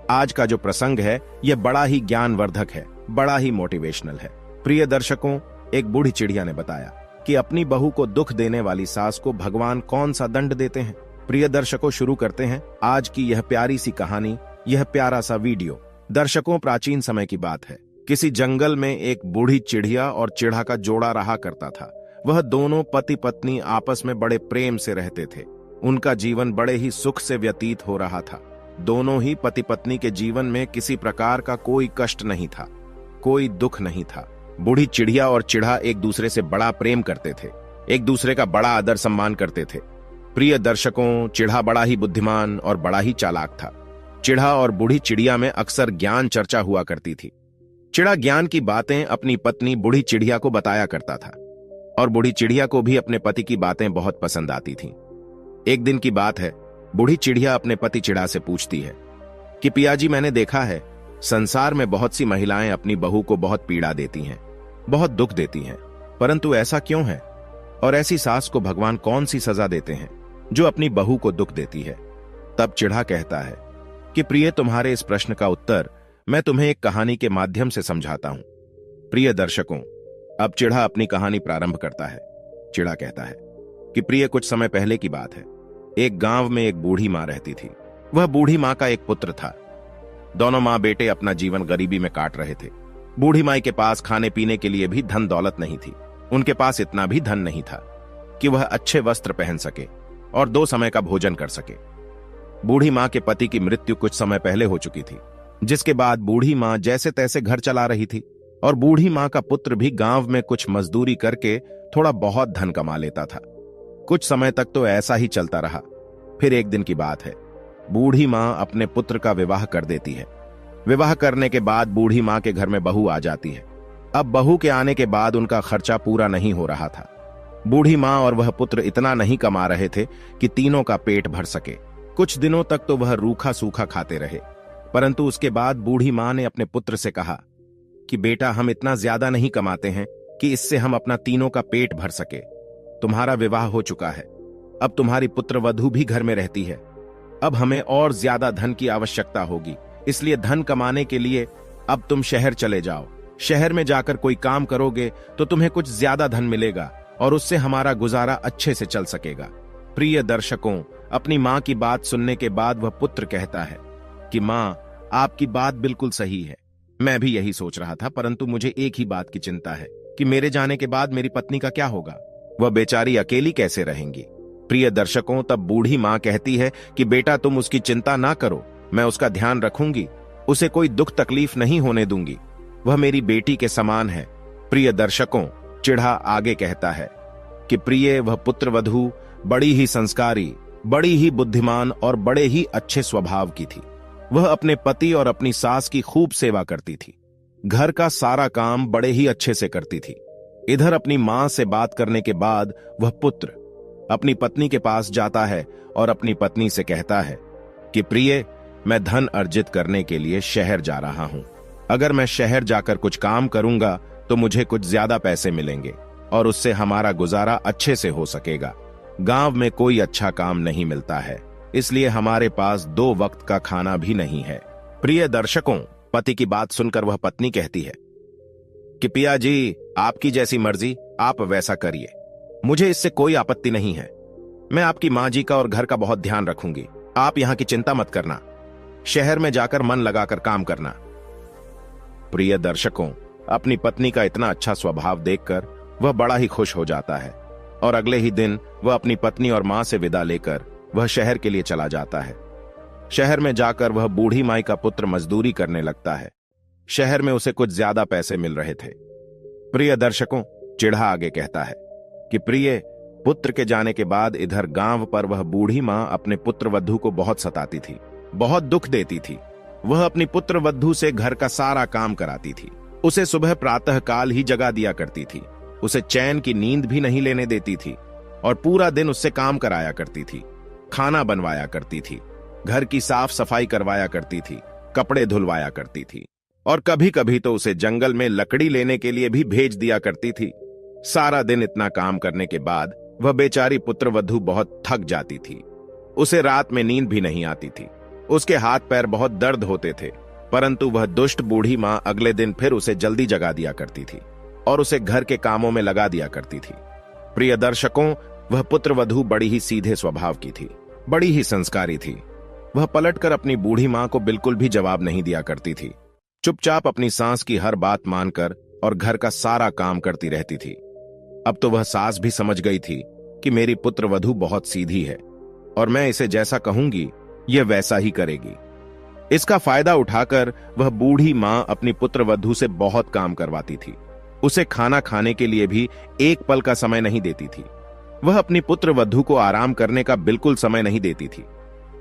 आज का जो प्रसंग है यह बड़ा ही ज्ञानवर्धक है, बड़ा ही मोटिवेशनल है। प्रिय दर्शकों, एक बूढ़ी चिड़िया ने बताया कि अपनी बहू को दुख देने वाली सास को भगवान कौन सा दंड देते हैं। प्रिय दर्शकों, शुरू करते हैं आज की यह प्यारी सी कहानी, यह प्यारा सा वीडियो। दर्शकों, प्राचीन समय की बात है। किसी जंगल में एक बूढ़ी चिड़िया और चिढ़ा का जोड़ा रहा करता था। वह दोनों पति पत्नी आपस में बड़े प्रेम से रहते थे। उनका जीवन बड़े ही सुख से व्यतीत हो रहा था। दोनों ही पति पत्नी के जीवन में किसी प्रकार का कोई कष्ट नहीं था, कोई दुख नहीं था। बूढ़ी चिड़िया और चिढ़ा एक दूसरे से बड़ा प्रेम करते थे, एक दूसरे का बड़ा आदर सम्मान करते थे। प्रिय दर्शकों, चिढ़ा बड़ा ही बुद्धिमान और बड़ा ही चालाक था। चिढ़ा और बूढ़ी चिड़िया में अक्सर ज्ञान चर्चा हुआ करती थी। चिढ़ा ज्ञान की बातें अपनी पत्नी बूढ़ी चिड़िया को बताया करता था और बूढ़ी चिड़िया को भी अपने पति की बातें बहुत पसंद आती थीं। एक दिन की बात है, बूढ़ी चिड़िया अपने पति चिढ़ा से पूछती है कि पियाजी, मैंने देखा है संसार में बहुत सी महिलाएं अपनी बहू को बहुत पीड़ा देती हैं, बहुत दुख देती हैं, परंतु ऐसा क्यों है? और ऐसी सास को भगवान कौन सी सजा देते हैं जो अपनी बहू को दुख देती है? तब चिढ़ा कहता है कि प्रिय, तुम्हारे इस प्रश्न का उत्तर मैं तुम्हें एक कहानी के माध्यम से समझाता हूं। प्रिय दर्शकों, अब चिढ़ा अपनी कहानी प्रारंभ करता है। चिढ़ा कहता है कि प्रिय, कुछ समय पहले की बात है। एक गांव में एक बूढ़ी मां रहती थी। वह बूढ़ी मां का एक पुत्र था। दोनों मां बेटे अपना जीवन गरीबी में काट रहे थे। बूढ़ी माई के पास खाने पीने के लिए भी धन दौलत नहीं थी। उनके पास इतना भी धन नहीं था कि वह अच्छे वस्त्र पहन सके और 2 समय का भोजन कर सके। बूढ़ी मां के पति की मृत्यु कुछ समय पहले हो चुकी थी, जिसके बाद बूढ़ी मां जैसे तैसे घर चला रही थी और बूढ़ी मां का पुत्र भी गांव में कुछ मजदूरी करके थोड़ा बहुत धन कमा लेता था। कुछ समय तक तो ऐसा ही चलता रहा। फिर एक दिन की बात है, बूढ़ी मां अपने पुत्र का विवाह कर देती है। विवाह करने के बाद बूढ़ी मां के घर में बहू आ जाती है। अब बहू के आने के बाद उनका खर्चा पूरा नहीं हो रहा था। बूढ़ी मां और वह पुत्र इतना नहीं कमा रहे थे कि तीनों का पेट भर सके। कुछ दिनों तक तो वह रूखा सूखा खाते रहे, परंतु उसके बाद बूढ़ी मां ने अपने पुत्र से कहा कि बेटा, हम इतना ज्यादा नहीं कमाते हैं कि इससे हम अपना तीनों का पेट भर सके। तुम्हारा विवाह हो चुका है, अब तुम्हारी पुत्रवधू भी घर में रहती है। अब हमें और ज्यादा धन की आवश्यकता होगी, इसलिए धन कमाने के लिए अब तुम शहर चले जाओ। शहर में जाकर कोई काम करोगे तो तुम्हें कुछ ज्यादा धन मिलेगा और उससे हमारा गुजारा अच्छे से चल सकेगा। प्रिय दर्शकों, अपनी मां की बात सुनने के बाद वह पुत्र कहता है कि मां, आपकी बात बिल्कुल सही है। मैं भी यही सोच रहा था, परंतु मुझे एक ही बात की चिंता है कि मेरे जाने के बाद मेरी पत्नी का क्या होगा? वह बेचारी अकेली कैसे रहेंगी? प्रिय दर्शकों, तब बूढ़ी मां कहती है कि बेटा, तुम उसकी चिंता ना करो, मैं उसका ध्यान रखूंगी, उसे कोई दुख तकलीफ नहीं होने दूंगी। वह मेरी बेटी के समान है। प्रिय दर्शकों, चिढ़ा आगे कहता है कि प्रिय, वह पुत्रवधू बड़ी ही संस्कारी, बड़ी ही बुद्धिमान और बड़े ही अच्छे स्वभाव की थी। वह अपने पति और अपनी सास की खूब सेवा करती थी। घर का सारा काम बड़े ही अच्छे से करती थी। इधर अपनी मां से बात करने के बाद वह पुत्र अपनी पत्नी के पास जाता है और अपनी पत्नी से कहता है कि प्रिय, मैं धन अर्जित करने के लिए शहर जा रहा हूं। अगर मैं शहर जाकर कुछ काम करूंगा तो मुझे कुछ ज्यादा पैसे मिलेंगे और उससे हमारा गुजारा अच्छे से हो सकेगा। गांव में कोई अच्छा काम नहीं मिलता है, इसलिए हमारे पास 2 वक्त का खाना भी नहीं है। प्रिय दर्शकों, पति की बात सुनकर वह पत्नी कहती है कि पिया जी, आपकी जैसी मर्जी, आप वैसा करिए, मुझे इससे कोई आपत्ति नहीं है। मैं आपकी मां जी का और घर का बहुत ध्यान रखूंगी। आप यहां की चिंता मत करना, शहर में जाकर मन लगाकर काम करना। प्रिय दर्शकों, अपनी पत्नी का इतना अच्छा स्वभाव देखकर वह बड़ा ही खुश हो जाता है और अगले ही दिन वह अपनी पत्नी और मां से विदा लेकर वह शहर के लिए चला जाता है। शहर में जाकर वह बूढ़ी माई का पुत्र मजदूरी करने लगता है। शहर में उसे कुछ ज्यादा पैसे मिल रहे थे। प्रिय दर्शकों, चिढ़ा आगे कहता है कि प्रिय, पुत्र के जाने के बाद इधर गांव पर वह बूढ़ी मां अपने पुत्रवधू को बहुत सताती थी, बहुत दुख देती थी। वह अपनी पुत्रवधू से घर का सारा काम कराती थी। उसे सुबह प्रातः काल ही जगा दिया करती थी। उसे चैन की नींद भी नहीं लेने देती थी और पूरा दिन उससे काम कराया करती थी, खाना बनवाया करती थी, घर की साफ सफाई करवाया करती थी, कपड़े धुलवाया करती थी और कभी कभी तो उसे जंगल में लकड़ी लेने के लिए भी भेज दिया करती थी। सारा दिन इतना काम करने के बाद वह बेचारी पुत्रवधू बहुत थक जाती थी। उसे रात में नींद भी नहीं आती थी। उसके हाथ पैर बहुत दर्द होते थे, परंतु वह दुष्ट बूढ़ी मां अगले दिन फिर उसे जल्दी जगा दिया करती थी और उसे घर के कामों में लगा दिया करती थी। प्रिय दर्शकों, वह पुत्रवधू बड़ी ही सीधे स्वभाव की थी, बड़ी ही संस्कारी थी। वह पलटकर अपनी बूढ़ी मां को बिल्कुल भी जवाब नहीं दिया करती थी। चुपचाप अपनी सास की हर बात मानकर और घर का सारा काम करती रहती थी। अब तो वह सास भी समझ गई थी कि मेरी पुत्रवधू बहुत सीधी है और मैं इसे जैसा कहूंगी यह वैसा ही करेगी। इसका फायदा उठाकर वह बूढ़ी मां अपनी पुत्रवधू से बहुत काम करवाती थी। उसे खाना खाने के लिए भी एक पल का समय नहीं देती थी। वह अपनी पुत्रवधू को आराम करने का बिल्कुल समय नहीं देती थी।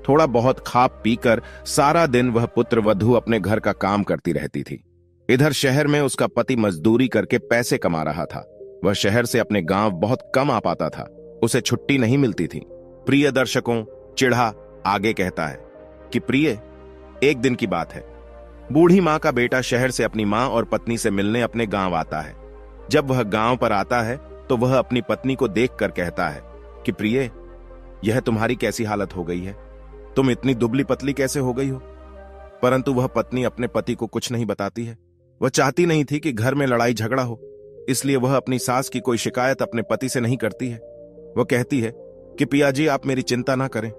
थोड़ा बहुत खा पीकर सारा दिन वह पुत्रवधू अपने घर का काम करती रहती थी। इधर शहर में उसका पति मजदूरी करके पैसे कमा रहा था। वह शहर से अपने गांव बहुत कम आ पाता था, उसे छुट्टी नहीं मिलती थी। प्रिय दर्शकों, चिढ़ा आगे कहता है कि प्रिय, एक दिन की बात है। बूढ़ी मां का बेटा शहर से अपनी मां और पत्नी से मिलने अपने गांव आता है। जब वह गांव पर आता है तो वह अपनी पत्नी को देखकर कहता है कि प्रिय, यह तुम्हारी कैसी हालत हो गई है? तुम इतनी दुबली पतली कैसे हो गई हो? परंतु वह पत्नी अपने पति को कुछ नहीं बताती है। वह चाहती नहीं थी कि घर में लड़ाई झगड़ा हो, इसलिए वह अपनी सास की कोई शिकायत अपने पति से नहीं करती है। वह कहती है कि पिया जी, आप मेरी चिंता ना करें।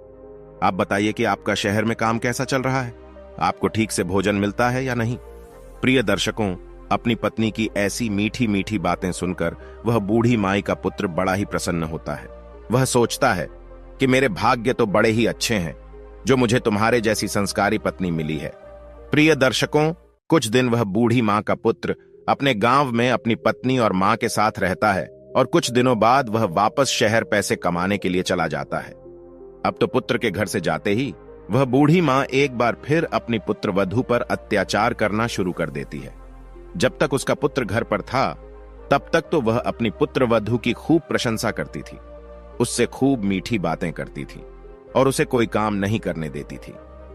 आप बताइए कि आपका शहर में काम कैसा चल रहा है? आपको ठीक से भोजन मिलता है या नहीं? प्रिय दर्शकों, अपनी पत्नी की ऐसी मीठी मीठी बातें सुनकर वह बूढ़ी माई का पुत्र बड़ा ही प्रसन्न होता है। वह सोचता है कि मेरे भाग्य तो बड़े ही अच्छे हैं जो मुझे तुम्हारे जैसी संस्कारी पत्नी मिली है। प्रिय दर्शकों, कुछ दिन वह बूढ़ी मां का पुत्र अपने गांव में अपनी पत्नी और मां के साथ रहता है और कुछ दिनों बाद वह वापस शहर पैसे कमाने के लिए चला जाता है। अब तो पुत्र के घर से जाते ही वह बूढ़ी मां एक बार फिर अपनी पुत्रवधू पर अत्याचार करना शुरू कर देती है। जब तक उसका पुत्र घर पर था तब तक तो वह अपनी पुत्रवधू की खूब प्रशंसा करती थी, उससे खूब मीठी बातें करती थी और उसे कोई काम नहीं करने देती थी।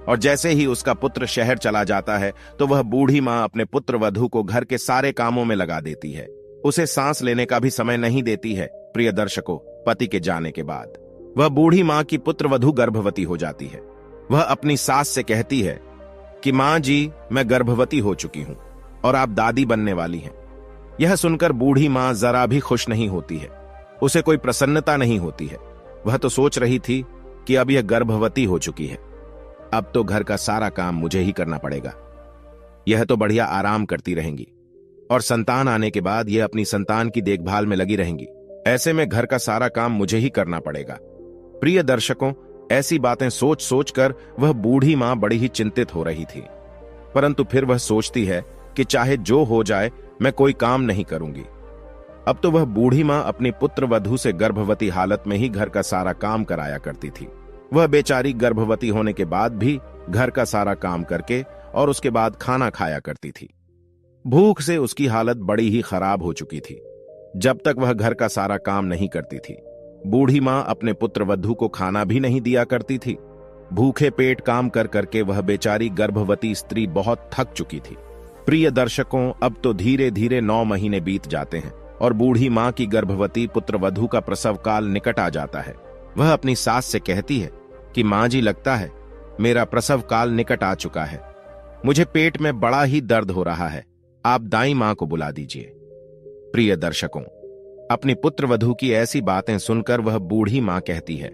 और जैसे ही उसका पुत्र शहर चला जाता है तो वह बूढ़ी मां अपने पुत्रवधू को घर के सारे कामों में लगा देती है, उसे सांस लेने का भी समय नहीं देती है। प्रिय दर्शकों, पति के जाने के बाद वह बूढ़ी मां की पुत्रवधू गर्भवती हो जाती है। वह अपनी सास से कहती है कि मां जी, मैं गर्भवती हो चुकी हूं और आप दादी बनने वाली हैं। यह सुनकर बूढ़ी मां जरा भी खुश नहीं होती है, उसे कोई प्रसन्नता नहीं होती है। वह तो सोच रही थी कि अब यह गर्भवती हो चुकी है, अब तो घर का सारा काम मुझे ही करना पड़ेगा। यह तो बढ़िया आराम करती रहेंगी और संतान आने के बाद यह अपनी संतान की देखभाल में लगी रहेंगी। ऐसे में घर का सारा काम मुझे ही करना पड़ेगा। प्रिय दर्शकों, ऐसी बातें सोच सोचकर वह बूढ़ी मां बड़ी ही चिंतित हो रही थी, परंतु फिर वह सोचती है कि चाहे जो हो जाए मैं कोई काम नहीं करूंगी। अब तो वह बूढ़ी मां अपनी पुत्रवधू से गर्भवती हालत में ही घर का सारा काम कराया करती थी। वह बेचारी गर्भवती होने के बाद भी घर का सारा काम करके और उसके बाद खाना खाया करती थी। भूख से उसकी हालत बड़ी ही खराब हो चुकी थी। जब तक वह घर का सारा काम नहीं करती थी, बूढ़ी मां अपने पुत्रवधू को खाना भी नहीं दिया करती थी। भूखे पेट काम कर करके वह बेचारी गर्भवती स्त्री बहुत थक चुकी थी। प्रिय दर्शकों, अब तो धीरे धीरे 9 महीने बीत जाते हैं और बूढ़ी मां की गर्भवती पुत्रवधू का प्रसव काल निकट आ जाता है। वह अपनी सास से कहती है कि मां जी, लगता है मेरा प्रसव काल निकट आ चुका है, मुझे पेट में बड़ा ही दर्द हो रहा है, आप दाई मां को बुला दीजिए। प्रिय दर्शकों, अपनी पुत्रवधू की ऐसी बातें सुनकर वह बूढ़ी मां कहती है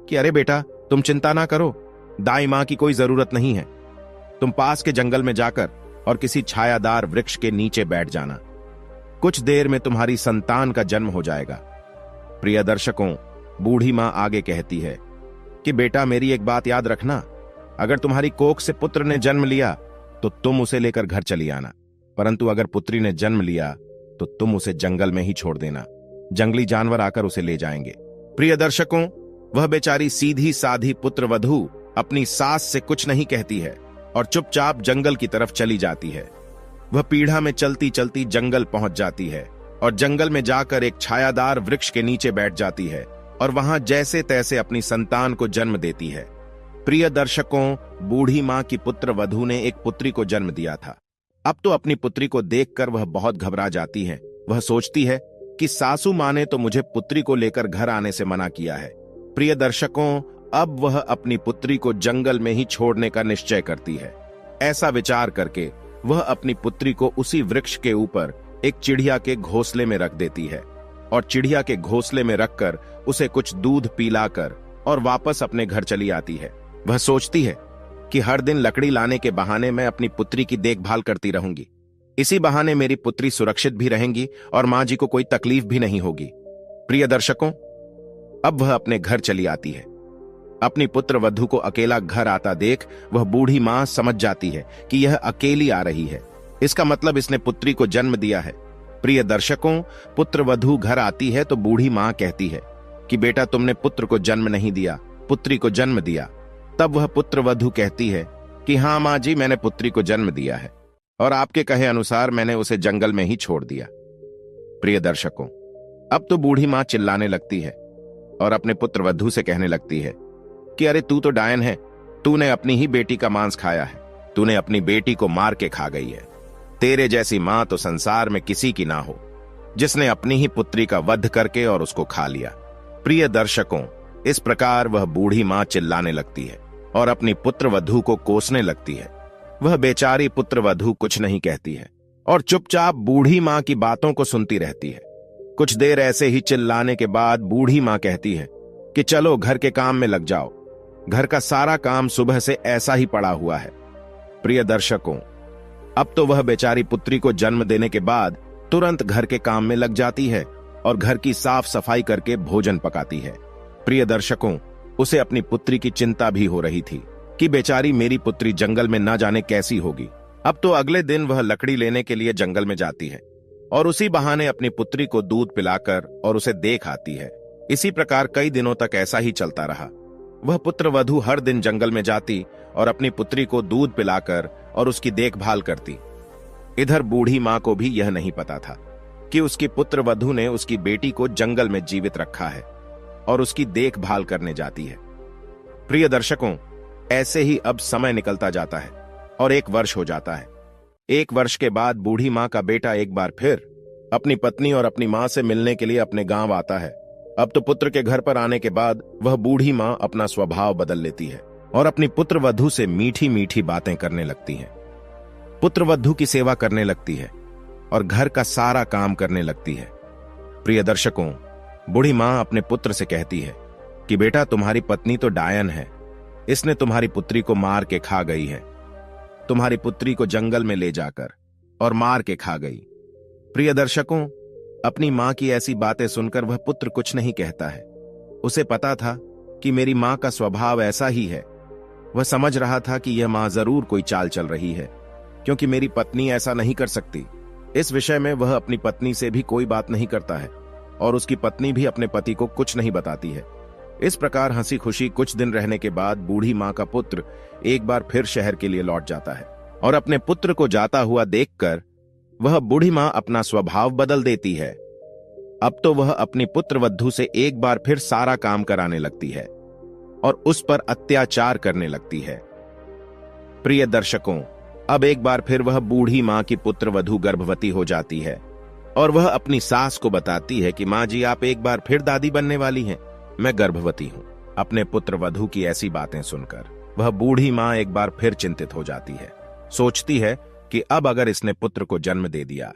कि अरे बेटा, तुम चिंता ना करो, दाई मां की कोई जरूरत नहीं है। तुम पास के जंगल में जाकर और किसी छायादार वृक्ष के नीचे बैठ जाना, कुछ देर में तुम्हारी संतान का जन्म हो जाएगा। प्रिय दर्शकों, बूढ़ी मां आगे कहती है कि बेटा, मेरी एक बात याद रखना, अगर तुम्हारी कोख से पुत्र ने जन्म लिया तो तुम उसे लेकर घर चली आना, परंतु अगर पुत्री ने जन्म लिया तो तुम उसे जंगल में ही छोड़ देना, जंगली जानवर आकर उसे ले जाएंगे। प्रिय दर्शकों, वह बेचारी सीधी साधी पुत्रवधू अपनी सास से कुछ नहीं कहती है और चुपचाप जंगल की तरफ चली जाती है। वह पीढ़ा में चलती चलती जंगल पहुंच जाती है और जंगल में जाकर एक छायादार वृक्ष के नीचे बैठ जाती है और वहां जैसे तैसे अपनी संतान को जन्म देती है। प्रिय दर्शकों, बूढ़ी मां की पुत्रवधू ने एक पुत्री को जन्म दिया था। अब तो अपनी पुत्री को देखकर वह बहुत घबरा जाती है। वह सोचती है कि सासू मां ने तो मुझे पुत्री को लेकर घर आने से मना किया है। प्रिय दर्शकों, अब वह अपनी पुत्री को जंगल में ही छोड़ने का निश्चय करती है। ऐसा विचार करके वह अपनी पुत्री को उसी वृक्ष के ऊपर एक चिड़िया के घोंसले में रख देती है और चिड़िया के घोंसले में रखकर उसे कुछ दूध पिलाकर और वापस अपने घर चली आती है। वह सोचती है कि हर दिन लकड़ी लाने के बहाने मैं अपनी पुत्री की देखभाल करती रहूंगी। इसी बहाने मेरी पुत्री सुरक्षित भी रहेंगी और मां जी को कोई तकलीफ भी नहीं होगी। प्रिय दर्शकों, अब वह अपने घर चली आती है। अपनी पुत्र वधू को अकेला घर आता देख वह बूढ़ी मां समझ जाती है कि यह अकेली आ रही है। इसका मतलब इसने पुत्री को जन्म दिया है। प्रिय दर्शकों, पुत्र वधू घर आती है तो बूढ़ी मां कहती है कि बेटा तुमने पुत्र को जन्म नहीं दिया, पुत्री को जन्म दिया। तब वह पुत्र वधू कहती है कि हाँ मां जी, मैंने पुत्री को जन्म दिया है और आपके कहे अनुसार मैंने उसे जंगल में ही छोड़ दिया। प्रिय दर्शकों, अब तो बूढ़ी मां चिल्लाने लगती है और अपने पुत्र वधू से कहने लगती है कि अरे तू तो डायन है, तूने अपनी ही बेटी का मांस खाया है, तूने अपनी बेटी को मार के खा गई है। तेरे जैसी मां तो संसार में किसी की ना हो, जिसने अपनी ही पुत्री का वध करके और उसको खा लिया। प्रिय दर्शकों, इस प्रकार वह बूढ़ी मां चिल्लाने लगती है और अपनी पुत्र वधू को कोसने लगती है। वह बेचारी पुत्र वधू कुछ नहीं कहती है और चुपचाप बूढ़ी मां की बातों को सुनती रहती है। कुछ देर ऐसे ही चिल्लाने के बाद बूढ़ी मां कहती है कि चलो घर के काम में लग जाओ, घर का सारा काम सुबह से ऐसा ही पड़ा हुआ है। प्रिय दर्शकों, अब तो वह बेचारी पुत्री को जन्म देने के बाद तुरंत घर के काम में लग जाती है और घर की साफ सफाई करके भोजन पकाती है। प्रिय दर्शकों, उसे अपनी पुत्री की चिंता भी हो रही थी कि बेचारी मेरी पुत्री जंगल में न जाने कैसी होगी। अब तो अगले दिन वह लकड़ी लेने के लिए जंगल में जाती है और उसी बहाने अपनी पुत्री को दूध पिलाकर और उसे देख आती है। इसी प्रकार कई दिनों तक ऐसा ही चलता रहा। वह पुत्र वधू हर दिन जंगल में जाती और अपनी पुत्री को दूध पिलाकर और उसकी देखभाल करती। इधर बूढ़ी मां को भी यह नहीं पता था कि उसकी पुत्र वधू ने उसकी बेटी को जंगल में जीवित रखा है और उसकी देखभाल करने जाती है। प्रिय दर्शकों, ऐसे ही अब समय निकलता जाता है और 1 वर्ष हो जाता है। 1 वर्ष के बाद बूढ़ी मां का बेटा एक बार फिर अपनी पत्नी और अपनी मां से मिलने के लिए अपने गांव आता है। अब तो पुत्र के घर पर आने के बाद वह बूढ़ी मां अपना स्वभाव बदल लेती है और अपनी पुत्र वधू से मीठी मीठी बातें करने लगती है। पुत्र वधू की सेवा करने लगती है और घर का सारा काम करने लगती है। प्रिय दर्शकों, बूढ़ी मां अपने पुत्र से कहती है कि बेटा तुम्हारी पत्नी तो डायन है, इसने तुम्हारी पुत्री को मार के खा गई है, तुम्हारी पुत्री को जंगल में ले जाकर और मार के खा गई। प्रिय दर्शकों, अपनी मां की ऐसी बातें सुनकर वह पुत्र कुछ नहीं कहता है। उसे पता था कि मेरी मां का स्वभाव ऐसा ही है। वह समझ रहा था कि यह मां जरूर कोई चाल चल रही है, क्योंकि मेरी पत्नी ऐसा नहीं कर सकती। इस विषय में वह अपनी पत्नी से भी कोई बात नहीं करता है और उसकी पत्नी भी अपने पति को कुछ नहीं बताती है। इस प्रकार हंसी खुशी कुछ दिन रहने के बाद बूढ़ी मां का पुत्र एक बार फिर शहर के लिए लौट जाता है और अपने पुत्र को जाता हुआ देखकर वह बूढ़ी मां अपना स्वभाव बदल देती है। अब तो वह अपनी पुत्र वधू से एक बार फिर सारा काम कराने लगती है और उस पर अत्याचार करने लगती है। प्रिय दर्शकों, अब एक बार फिर वह बूढ़ी मां की पुत्र वधू गर्भवती हो जाती है और वह अपनी सास को बताती है कि मां जी, आप एक बार फिर दादी बनने वाली हैं, मैं गर्भवती हूं। अपने पुत्र वधू की ऐसी बातें सुनकर वह बूढ़ी मां एक बार फिर चिंतित हो जाती है। सोचती है कि अब अगर इसने पुत्र को जन्म दे दिया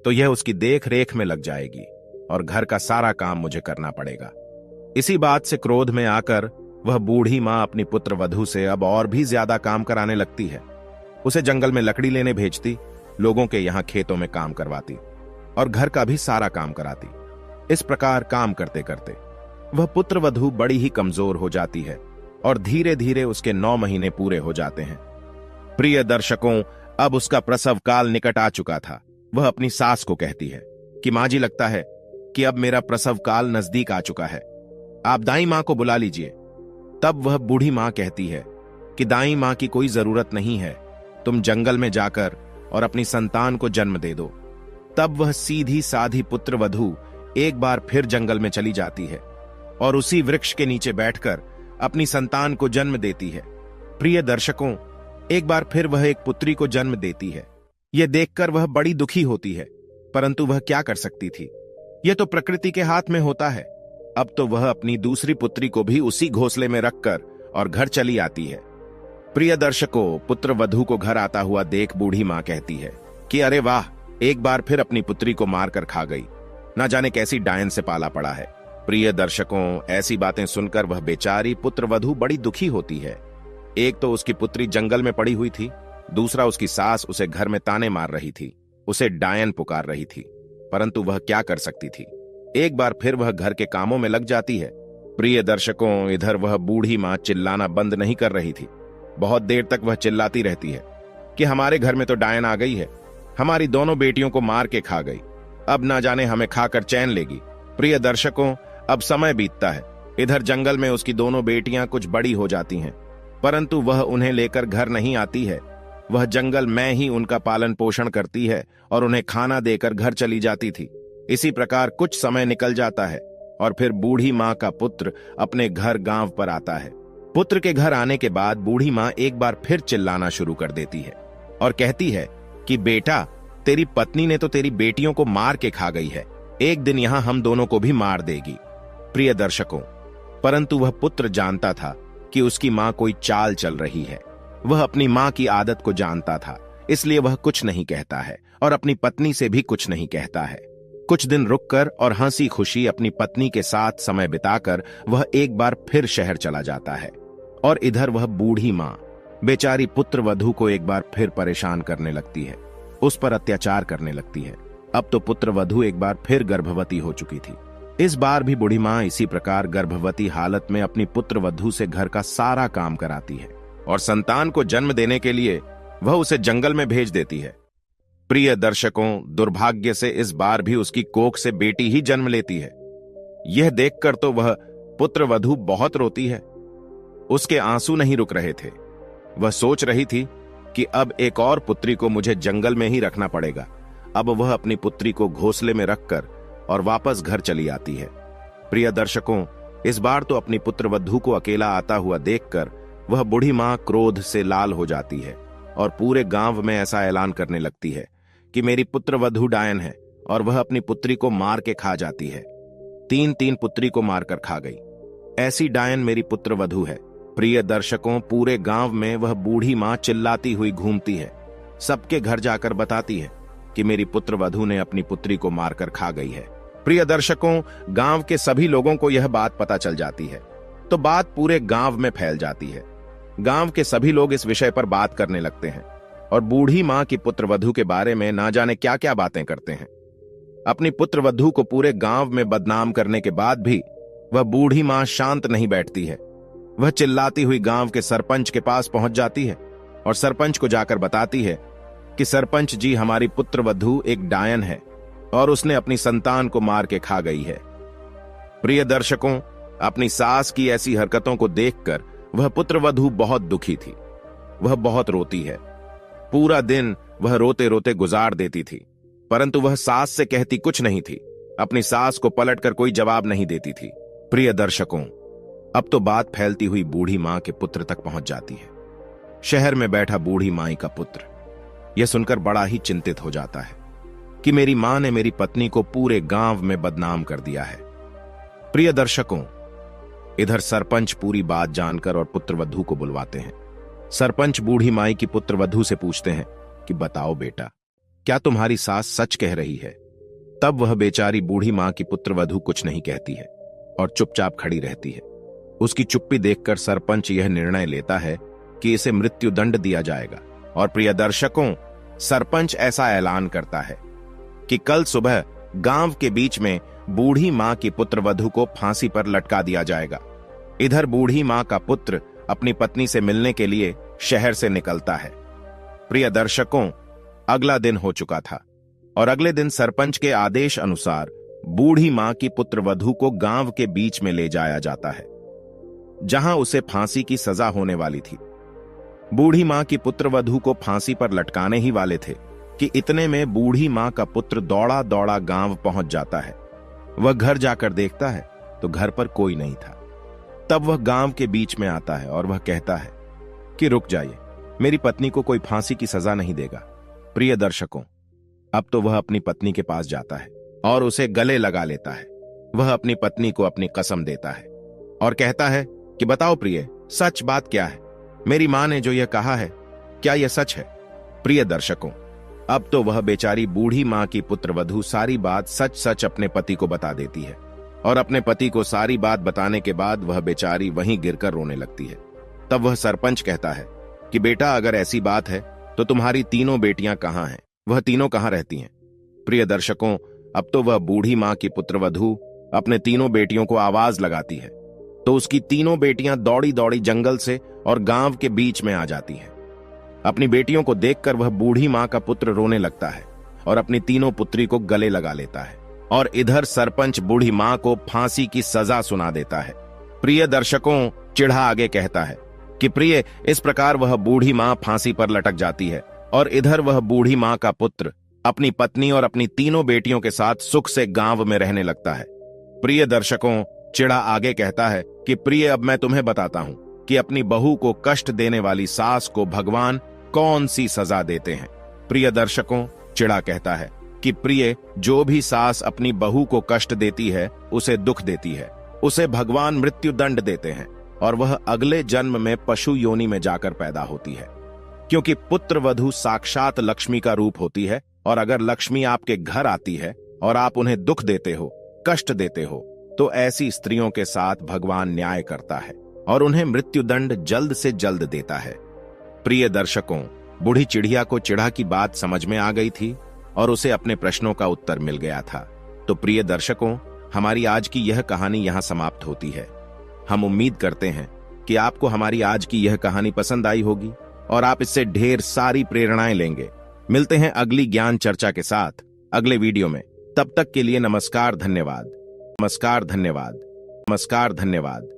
तो यह उसकी देख रेख में लग जाएगी और घर का सारा काम मुझे करना पड़ेगा। इसी बात से क्रोध में आकर वह बूढ़ी मां अपनी पुत्र वधू से अब और भी ज्यादा काम कराने लगती है। उसे जंगल में लकड़ी लेने भेजती, लोगों के यहां खेतों में काम करवाती और घर का भी सारा काम कराती। इस प्रकार काम करते करते वह पुत्र वधू बड़ी ही कमजोर हो जाती है और धीरे धीरे उसके 9 महीने पूरे हो जाते हैं। प्रिय दर्शकों, अब उसका प्रसव काल निकट आ चुका था। वह अपनी सास को कहती है कि मां जी, लगता है कि अब मेरा प्रसव काल नजदीक आ चुका है, आप दाई मां को बुला लीजिए। तब वह बूढ़ी मां कहती है कि दाई मां की कोई जरूरत नहीं है, तुम जंगल में जाकर और अपनी संतान को जन्म दे दो। तब वह सीधी साधी पुत्र वधू एक बार फिर जंगल में चली जाती है और उसी वृक्ष के नीचे बैठकर अपनी संतान को जन्म देती है। प्रिय दर्शकों, एक बार फिर वह एक पुत्री को जन्म देती है। यह देखकर वह बड़ी दुखी होती है, परंतु वह क्या कर सकती थी, यह तो प्रकृति के हाथ में होता है। अब तो वह अपनी दूसरी पुत्री को भी उसी घोंसले में रखकर और घर चली आती है। प्रिय दर्शकों, पुत्र वधू को घर आता हुआ देख बूढ़ी मां कहती है कि अरे वाह, एक बार फिर अपनी पुत्री को मारकर खा गई, ना जाने कैसी डायन से पाला पड़ा है। प्रिय दर्शकों, ऐसी बातें सुनकर वह बेचारी पुत्र वधू बड़ी दुखी होती है। एक तो उसकी पुत्री जंगल में पड़ी हुई थी, दूसरा उसकी सास उसे घर में ताने मार रही थी, उसे डायन पुकार रही थी, परंतु वह क्या कर सकती थी। एक बार फिर वह घर के कामों में लग जाती है। प्रिय दर्शकों, इधर वह बूढ़ी मां चिल्लाना बंद नहीं कर रही थी। बहुत देर तक वह चिल्लाती रहती है कि हमारे घर में तो डायन आ गई है, हमारी दोनों बेटियों को मार के खा गई, अब ना जाने हमें खाकर चैन लेगी। प्रिय दर्शकों, अब समय बीतता है। इधर जंगल में उसकी दोनों बेटियां कुछ बड़ी हो जाती हैं, परंतु वह उन्हें लेकर घर नहीं आती है। वह जंगल में ही उनका पालन पोषण करती है और उन्हें खाना देकर घर चली जाती थी। इसी प्रकार कुछ समय निकल जाता है और फिर बूढ़ी मां का पुत्र अपने घर गांव पर आता है। पुत्र के घर आने के बाद बूढ़ी मां एक बार फिर चिल्लाना शुरू कर देती है और कहती है कि बेटा, तेरी पत्नी ने तो तेरी बेटियों को मार के खा गई है, एक दिन यहां हम दोनों को भी मार देगी। प्रिय दर्शकों, परंतु वह पुत्र जानता था कि उसकी मां कोई चाल चल रही है। वह अपनी मां की आदत को जानता था, इसलिए वह कुछ नहीं कहता है और अपनी पत्नी से भी कुछ नहीं कहता है। कुछ दिन रुककर और हंसी खुशी अपनी पत्नी के साथ समय बिताकर वह एक बार फिर शहर चला जाता है। और इधर वह बूढ़ी मां बेचारी पुत्र वधू को एक बार फिर परेशान करने लगती है, उस पर अत्याचार करने लगती है। अब तो पुत्र वधू एक बार फिर गर्भवती हो चुकी थी। इस बार भी बूढ़ी मां इसी प्रकार गर्भवती हालत में अपनी पुत्र वधू से घर का सारा काम कराती है और संतान को जन्म देने के लिए वह उसे जंगल में भेज देती है। प्रिय दर्शकों, दुर्भाग्य से इस बार भी उसकी कोख से बेटी ही जन्म लेती है। यह देखकर तो वह पुत्र वधू बहुत रोती है। उसके आंसू नहीं रुक रहे थे। वह सोच रही थी कि अब एक और पुत्री को मुझे जंगल में ही रखना पड़ेगा। अब वह अपनी पुत्री को घोंसले में रखकर और वापस घर चली आती है। प्रिय दर्शकों, इस बार तो अपनी पुत्र वधू को अकेला आता हुआ देखकर वह बूढ़ी मां क्रोध से लाल हो जाती है और पूरे गांव में ऐसा ऐलान करने लगती है कि मेरी पुत्र वधू डायन है और वह अपनी पुत्री को मार के खा जाती है। 3 पुत्री को मारकर खा गई, ऐसी डायन मेरी पुत्र वधू है। प्रिय दर्शकों, पूरे गांव में वह बूढ़ी मां चिल्लाती हुई घूमती है, सबके घर जाकर बताती है कि मेरी पुत्र वधू ने अपनी पुत्री को मारकर खा गई है। प्रिय दर्शकों, गांव के सभी लोगों को यह बात पता चल जाती है तो बात पूरे गांव में फैल जाती है। गांव के सभी लोग इस विषय पर बात करने लगते हैं और बूढ़ी मां की पुत्र वधू के बारे में ना जाने क्या क्या बातें करते हैं। अपनी पुत्र वधू को पूरे गांव में बदनाम करने के बाद भी वह बूढ़ी मां शांत नहीं बैठती है। वह चिल्लाती हुई गांव के सरपंच के पास पहुंच जाती है और सरपंच को जाकर बताती है कि सरपंच जी, हमारी पुत्र वधू एक डायन है और उसने अपनी संतान को मार के खा गई है। प्रिय दर्शकों, अपनी सास की ऐसी हरकतों को देखकर वह पुत्र वधू बहुत दुखी थी। वह बहुत रोती है। पूरा दिन वह रोते रोते गुजार देती थी, परंतु वह सास से कहती कुछ नहीं थी। अपनी सास को पलटकर कोई जवाब नहीं देती थी। प्रिय दर्शकों, अब तो बात फैलती हुई बूढ़ी मां के पुत्र तक पहुंच जाती है। शहर में बैठा बूढ़ी माई का पुत्र यह सुनकर बड़ा ही चिंतित हो जाता है कि मेरी मां ने मेरी पत्नी को पूरे गांव में बदनाम कर दिया है। प्रिय दर्शकों, इधर सरपंच पूरी बात जानकर और पुत्रवधू को बुलवाते हैं। सरपंच बूढ़ी माई की पुत्रवधू से पूछते हैं कि बताओ बेटा, क्या तुम्हारी सास सच कह रही है? तब वह बेचारी बूढ़ी मां की पुत्रवधू कुछ नहीं कहती है और चुपचाप खड़ी रहती है। उसकी चुप्पी देखकर सरपंच यह निर्णय लेता है कि इसे मृत्यु दंड दिया जाएगा। और प्रिय दर्शकों, सरपंच ऐसा ऐलान करता है कि कल सुबह गांव के बीच में बूढ़ी मां की पुत्रवधू को फांसी पर लटका दिया जाएगा। इधर बूढ़ी मां का पुत्र अपनी पत्नी से मिलने के लिए शहर से निकलता है। प्रिय दर्शकों, अगला दिन हो चुका था और अगले दिन सरपंच के आदेश अनुसार बूढ़ी मां की पुत्रवधू को गांव के बीच में ले जाया जाता है, जहां उसे फांसी की सजा होने वाली थी। बूढ़ी मां की पुत्रवधू को फांसी पर लटकाने ही वाले थे कि इतने में बूढ़ी मां का पुत्र दौड़ा दौड़ा गांव पहुंच जाता है। वह घर जाकर देखता है तो घर पर कोई नहीं था। तब वह गांव के बीच में आता है और वह कहता है कि रुक जाइए, मेरी पत्नी को कोई फांसी की सजा नहीं देगा। प्रिय दर्शकों, अब तो वह अपनी पत्नी के पास जाता है और उसे गले लगा लेता है। वह अपनी पत्नी को अपनी कसम देता है और कहता है कि बताओ प्रिय, सच बात क्या है? मेरी मां ने जो यह कहा है, क्या यह सच है? प्रिय दर्शकों, अब तो वह बेचारी बूढ़ी मां की पुत्रवधू सारी बात सच सच अपने पति को बता देती है और अपने पति को सारी बात बताने के बाद वह बेचारी वहीं गिरकर रोने लगती है। तब वह सरपंच कहता है कि बेटा, अगर ऐसी बात है तो तुम्हारी तीनों बेटियां कहां हैं? वह तीनों कहां रहती हैं? प्रिय दर्शकों, अब तो वह बूढ़ी मां की पुत्रवधू अपने तीनों बेटियों को आवाज लगाती है तो उसकी तीनों बेटियां दौड़ी दौड़ी जंगल से और गांव के बीच में आ जाती हैं। अपनी बेटियों को देखकर वह बूढ़ी मां का पुत्र रोने लगता है और अपनी तीनों पुत्री को गले लगा लेता है और इधर सरपंच बूढ़ी मां को फांसी की सजा सुना देता है। प्रिय दर्शकों, चिढ़ा आगे कहता है कि प्रिय, इस प्रकार वह बूढ़ी मां फांसी पर लटक जाती है और इधर वह बूढ़ी मां का पुत्र अपनी पत्नी और अपनी तीनों बेटियों के साथ सुख से गांव में रहने लगता है। प्रिय दर्शकों, चिढ़ा आगे कहता है कि प्रिय, अब मैं तुम्हें बताता हूं कि अपनी बहू को कष्ट देने वाली सास को भगवान कौन सी सजा देते हैं। प्रिय दर्शकों, चिढ़ा कहता है कि प्रिय, जो भी सास अपनी बहू को कष्ट देती है उसे दुख देती है, उसे भगवान मृत्यु दंड देते हैं और वह अगले जन्म में पशु योनि में जाकर पैदा होती है, क्योंकि पुत्रवधू साक्षात लक्ष्मी का रूप होती है और अगर लक्ष्मी आपके घर आती है और आप उन्हें दुख देते हो, कष्ट देते हो, तो ऐसी स्त्रियों के साथ भगवान न्याय करता है और उन्हें मृत्युदंड जल्द से जल्द देता है। प्रिय दर्शकों, बूढ़ी चिड़िया को चिढ़ा की बात समझ में आ गई थी और उसे अपने प्रश्नों का उत्तर मिल गया था। तो प्रिय दर्शकों, हमारी आज की यह कहानी यहां समाप्त होती है। हम उम्मीद करते हैं कि आपको हमारी आज की यह कहानी पसंद आई होगी और आप इससे ढेर सारी प्रेरणाएं लेंगे। मिलते हैं अगली ज्ञान चर्चा के साथ अगले वीडियो में। तब तक के लिए नमस्कार, धन्यवाद। नमस्कार, धन्यवाद। नमस्कार, धन्यवाद।